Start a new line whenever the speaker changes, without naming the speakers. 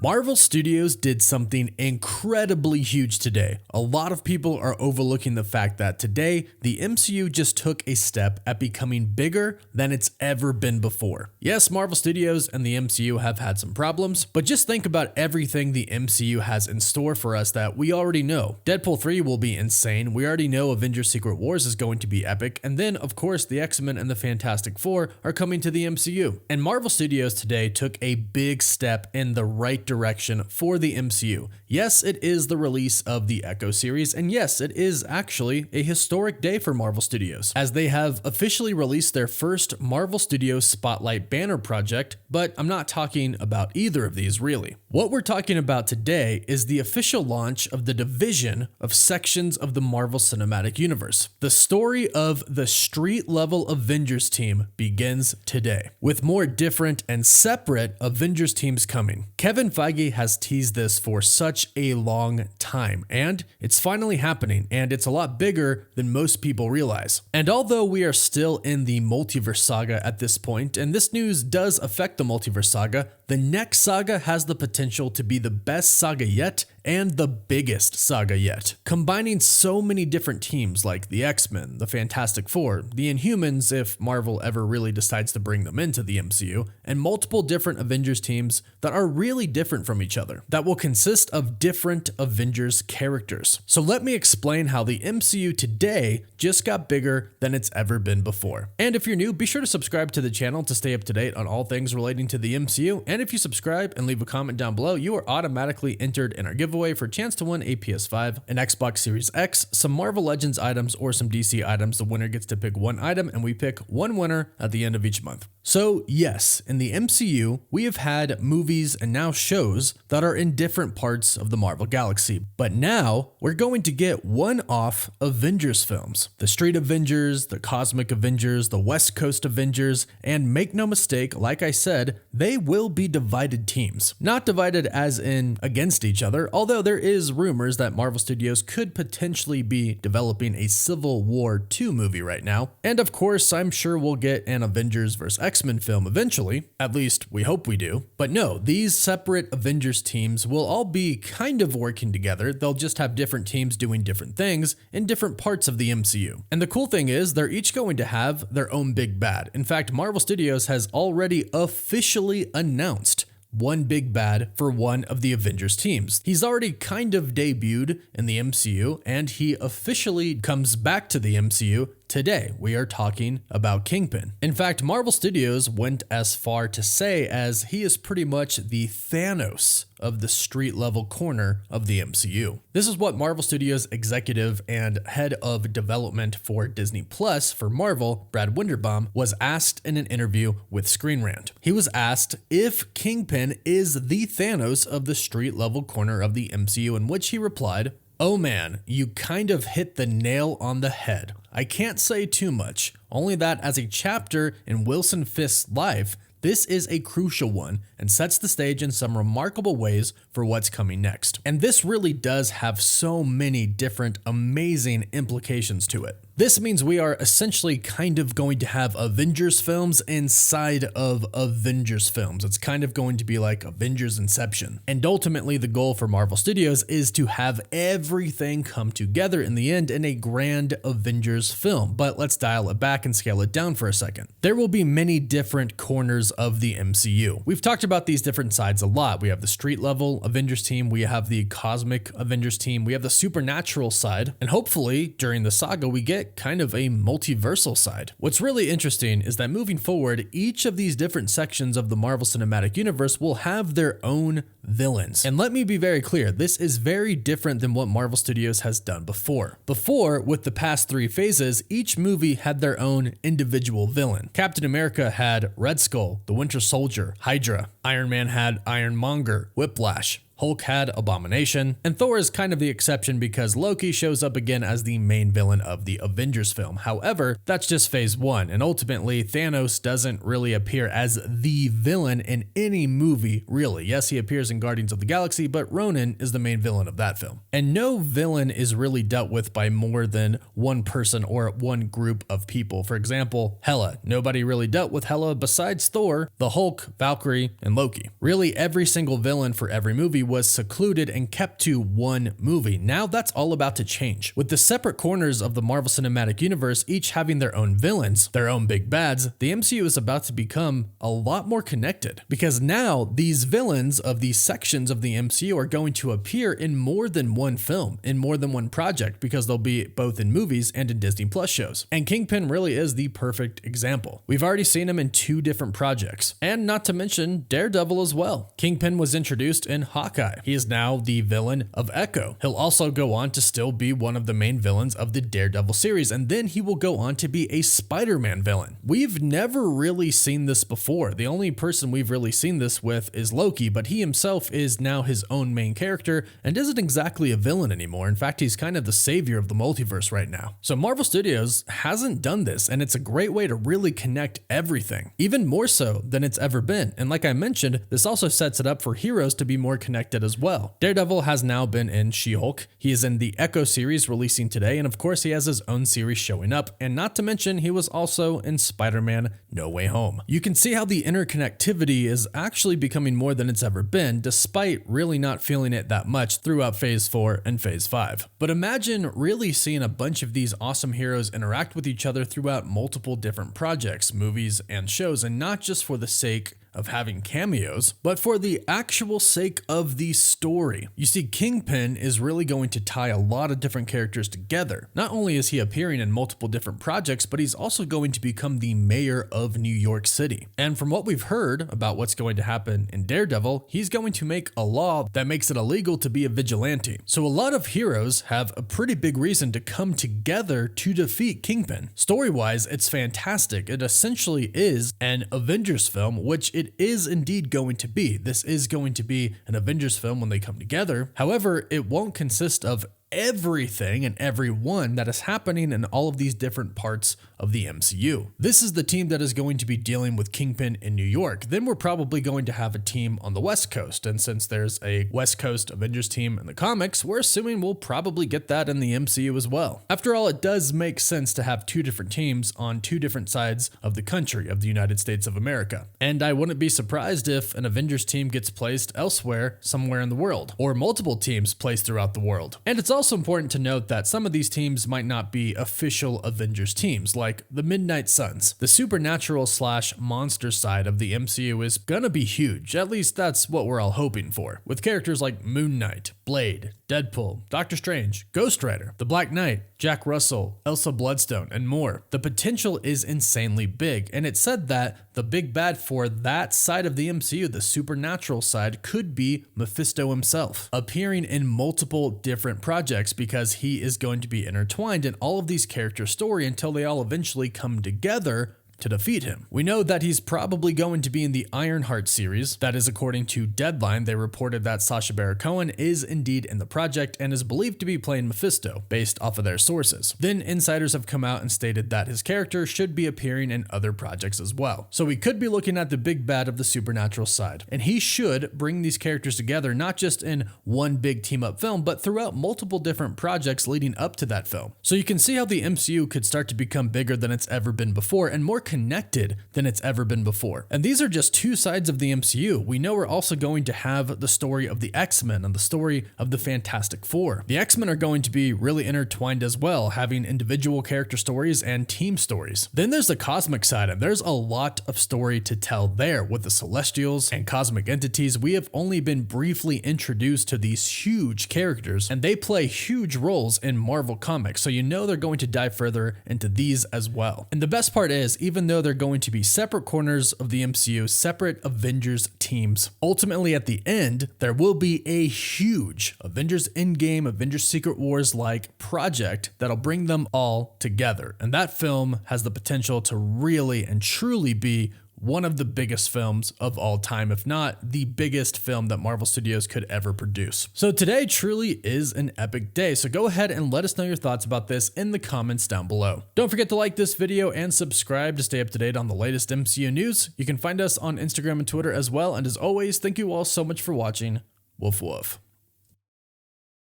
Marvel Studios did something incredibly huge today. A lot of people are overlooking the fact that today, the MCU just took a step at becoming bigger than it's ever been before. Yes, Marvel Studios and the MCU have had some problems, but just think about everything the MCU has in store for us that we already know. Deadpool 3 will be insane, we already know Avengers Secret Wars is going to be epic, and then of course the Xmen and the Fantastic Four are coming to the MCU. And Marvel Studios today took a big step in the right direction for the MCU. Yes, it is the release of the Echo series, and yes, it is actually a historic day for Marvel Studios, as they have officially released their first Marvel Studios Spotlight banner project, but I'm not talking about either of these really. What we're talking about today is the official launch of the division of sections of the Marvel Cinematic Universe. The story of the street-level Avengers team begins today, with more different and separate Avengers teams coming. Kevin Feige has teased this for such a long time, and it's finally happening, and it's a lot bigger than most people realize. And although we are still in the multiverse saga at this point, and this news does affect the multiverse saga, the next saga has the potential to be the best saga yet and the biggest saga yet, combining so many different teams like the X-Men, the Fantastic Four, the Inhumans if Marvel ever really decides to bring them into the MCU, and multiple different Avengers teams that are really different from each other, that will consist of different Avengers characters. So let me explain how the MCU today just got bigger than it's ever been before. And if you're new, be sure to subscribe to the channel to stay up to date on all things relating to the MCU, and if you subscribe and leave a comment down below, you are automatically entered in our giveaway for a chance to win a PS5, an Xbox Series X, some Marvel Legends items, or some DC items. The winner gets to pick one item, and we pick one winner at the end of each month. So yes, in the MCU, we have had movies and now shows that are in different parts of the Marvel galaxy. But now, we're going to get one-off Avengers films. The Street Avengers, the Cosmic Avengers, the West Coast Avengers, and make no mistake, like I said, they will be divided teams. Not divided as in against each other, although there is rumors that Marvel Studios could potentially be developing a Civil War 2 movie right now. And of course, I'm sure we'll get an Avengers vs. X-Men film eventually, at least we hope we do. But no, these separate Avengers teams will all be kind of working together. They'll just have different teams doing different things in different parts of the MCU. And the cool thing is they're each going to have their own big bad. In fact, Marvel Studios has already officially announced one big bad for one of the Avengers teams. He's already kind of debuted in the MCU, and he officially comes back to the MCU today. We are talking about Kingpin. In fact, Marvel Studios went as far to say as he is pretty much the Thanos of the street level corner of the MCU. This is what Marvel Studios executive and head of development for Disney Plus for Marvel, Brad Winderbaum, was asked in an interview with Screen Rant. He was asked if Kingpin is the Thanos of the street level corner of the MCU, in which he replied, "Oh man, you kind of hit the nail on the head. I can't say too much, only that as a chapter in Wilson Fisk's life, this is a crucial one and sets the stage in some remarkable ways for what's coming next." And this really does have so many different amazing implications to it. This means we are essentially kind of going to have Avengers films inside of Avengers films. It's kind of going to be like Avengers Inception. And ultimately, the goal for Marvel Studios is to have everything come together in the end in a grand Avengers film. But let's dial it back and scale it down for a second. There will be many different corners of the MCU. We've talked about these different sides a lot. We have the street level Avengers team, we have the cosmic Avengers team, we have the supernatural side, and hopefully during the saga we get kind of a multiversal side. What's really interesting is that moving forward, each of these different sections of the Marvel Cinematic Universe will have their own villains. And let me be very clear, this is very different than what Marvel Studios has done before. Before, with the past three phases, each movie had their own individual villain. Captain America had Red Skull, the Winter Soldier, Hydra. Iron Man had Ironmonger, Whiplash. Hulk had Abomination, and Thor is kind of the exception because Loki shows up again as the main villain of the Avengers film. However, that's just phase one, and ultimately Thanos doesn't really appear as the villain in any movie, really. Yes, he appears in in Guardians of the Galaxy, but Ronan is the main villain of that film. And no villain is really dealt with by more than one person or one group of people. For example, Hela. Nobody really dealt with Hela besides Thor, the Hulk, Valkyrie, and Loki. Really, every single villain for every movie was secluded and kept to one movie. Now that's all about to change. With the separate corners of the Marvel Cinematic Universe each having their own villains, their own big bads, the MCU is about to become a lot more connected. Because now these villains of these sections of the MCU are going to appear in more than one film, in more than one project, because they'll be both in movies and in Disney Plus shows. And Kingpin really is the perfect example. We've already seen him in 2 different projects, and not to mention Daredevil as well. Kingpin was introduced in Hawkeye. He is now the villain of Echo. He'll also go on to still be one of the main villains of the Daredevil series, and then he will go on to be a Spider-Man villain. We've never really seen this before. The only person we've really seen this with is Loki, but he himself is now his own main character and isn't exactly a villain anymore. In fact, he's kind of the savior of the multiverse right now. So Marvel Studios hasn't done this, and it's a great way to really connect everything, even more so than it's ever been. And like I mentioned, this also sets it up for heroes to be more connected as well. Daredevil has now been in She-Hulk. He is in the Echo series releasing today, and of course he has his own series showing up, and not to mention he was also in Spider-Man No Way Home. You can see how the interconnectivity is actually becoming more than it's ever been, despite really not feeling it that much throughout Phase 4 and Phase 5. But imagine really seeing a bunch of these awesome heroes interact with each other throughout multiple different projects, movies, and shows, and not just for the sake of having cameos, but for the actual sake of the story. You see, Kingpin is really going to tie a lot of different characters together. Not only is he appearing in multiple different projects, but he's also going to become the mayor of New York City. And from what we've heard about what's going to happen in Daredevil, he's going to make a law that makes it illegal to be a vigilante. So a lot of heroes have a pretty big reason to come together to defeat Kingpin. Story-wise, it's fantastic. It essentially is an Avengers film, which it is indeed going to be. This is going to be an Avengers film when they come together. However, it won't consist of everything and everyone that is happening in all of these different parts of the MCU. This is the team that is going to be dealing with Kingpin in New York. Then we're probably going to have a team on the West Coast. And since there's a West Coast Avengers team in the comics, we're assuming we'll probably get that in the MCU as well. After all, it does make sense to have 2 different teams on 2 different sides of the country of the United States of America. And I wouldn't be surprised if an Avengers team gets placed elsewhere, somewhere in the world, or multiple teams placed throughout the world. And it's also important to note that some of these teams might not be official Avengers teams, like the Midnight Suns. The supernatural / monster side of the MCU is gonna be huge, at least that's what we're all hoping for, with characters like Moon Knight, Blade, Deadpool, Doctor Strange, Ghost Rider, the Black Knight, Jack Russell, Elsa Bloodstone, and more. The potential is insanely big, and it's said that the big bad for that side of the MCU, the supernatural side, could be Mephisto himself, appearing in multiple different projects because he is going to be intertwined in all of these characters' story until they all eventually come together to defeat him. We know that he's probably going to be in the Ironheart series. That is according to Deadline. They reported that Sacha Baron Cohen is indeed in the project and is believed to be playing Mephisto based off of their sources. Then insiders have come out and stated that his character should be appearing in other projects as well. So we could be looking at the big bad of the supernatural side, and he should bring these characters together not just in one big team up film, but throughout multiple different projects leading up to that film. So you can see how the MCU could start to become bigger than it's ever been before and more connected than it's ever been before. And these are just 2 sides of the MCU. We know we're also going to have the story of the Xmen and the story of the Fantastic Four. The Xmen are going to be really intertwined as well, having individual character stories and team stories. Then there's the cosmic side, and there's a lot of story to tell there with the Celestials and cosmic entities. We have only been briefly introduced to these huge characters, and they play huge roles in Marvel Comics, so you know they're going to dive further into these as well. And the best part is, even though they're going to be separate corners of the MCU, separate Avengers teams, ultimately at the end, there will be a huge Avengers Endgame, Avengers Secret Wars like project that'll bring them all together. And that film has the potential to really and truly be one of the biggest films of all time, if not the biggest film that Marvel Studios could ever produce. So today truly is an epic day, so go ahead and let us know your thoughts about this in the comments down below. Don't forget to like this video and subscribe to stay up to date on the latest MCU news. You can find us on Instagram and Twitter as well, and as always, thank you all so much for watching. Woof woof.